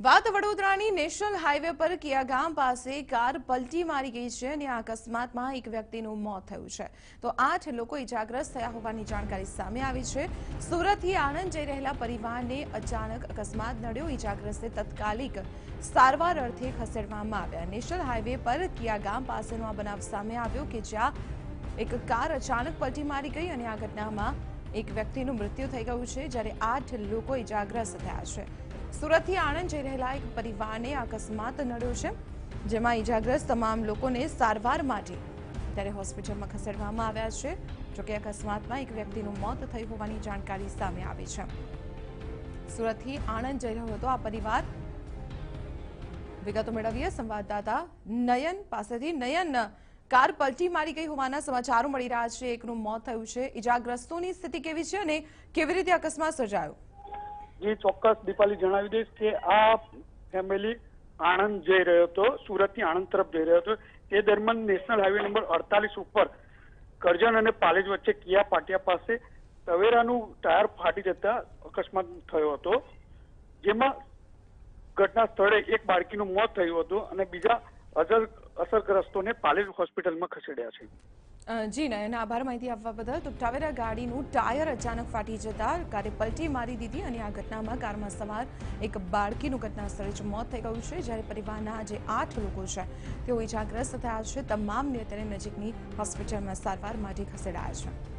વાત વડોદરાની national highway પર કિયાગામ પાસે કાર પલટી મારી ગઈ છે અને આ અકસ્માતમાં એક વ્યક્તિનું મોત થયું છે તો 8 લોકો ઇજાગ્રસ્ત થયા હોવાની જાણકારી સામે આવી છે। સુરતથી આણંદ જઈ રહેલા પરિવારને અચાનક અકસ્માત નડ્યો। ઇજાગ્રસ્તને તત્કાલિક સારવાર અર્થે ખસેડવામાં આવ્યા। નેશનલ હાઈવે પર કિયાગામ પાસેનો આ બનાવ સામે આવ્યો કે જ્યાં એક કાર અચાનક પલટી મારી ગઈ અને આ ઘટનામાં એક વ્યક્તિનું મૃત્યુ થઈ ગયું છે જ્યારે 8 લોકો ઇજાગ્રસ્ત થયા છે। સુરતથી આણંદ જઈ રહેલા એક પરિવારને અકસ્માત નડ્યો છે જેમાં ઇજાગ્રસ્ત તમામ લોકોને સારવાર માટે ત્યારે હોસ્પિટલમાં ખસેડવામાં આવ્યા છે। જોકે અકસ્માતમાં એક વ્યક્તિનું મોત થયું હોવાની જાણકારી સામે આવી છે। સુરતથી આણંદ જઈ રહ્યો હતો આ પરિવાર। વિગતો મેળવીએ સંવાદદાતા નયન પાસેથી। નયન, કાર પલટી મારી ગઈ હોવાના સમાચારો મળી રહ્યા છે, એકનું મોત થયું છે, ઇજાગ્રસ્તોની સ્થિતિ કેવી છે અને કેવી રીતે અકસ્માત સર્જાયો? जी ચોક્કસ દીપાલી જણાવી દઈશ કે આ ફેમિલી આણંદ જઈ રહ્યો હતો, સુરતથી આણંદ તરફ જઈ રહ્યો હતો। તે દરમિયાન નેશનલ હાઈવે નંબર 48 ઉપર કરજણ અને પાલેજ વચ્ચે કિયા પાટિયા પાસે તવેરાનું ટાયર ફાટી જતા અકસ્માત થયો હતો, જેમાં ઘટના સ્થળે એક બાળકીનું મોત થયું હતું અને બીજા અસરગ્રસ્તોને પાલેજ હોસ્પિટલમાં ખસેડ્યા છે। જી નયન, આભાર માહિતી આપવા બદલ। તો ટવેરા ગાડીનું ટાયર અચાનક ફાટી જતા કારે પલટી મારી દીધી અને આ ઘટનામાં કારમાં સવાર એક બાળકીનું ઘટના સ્થળે જ મોત થઈ ગયું છે જ્યારે પરિવારના જે 8 લોકો છે તેઓ ઇજાગ્રસ્ત થયા છે। તમામને અત્યારે નજીકની હોસ્પિટલમાં સારવાર માટે ખસેડાયા છે।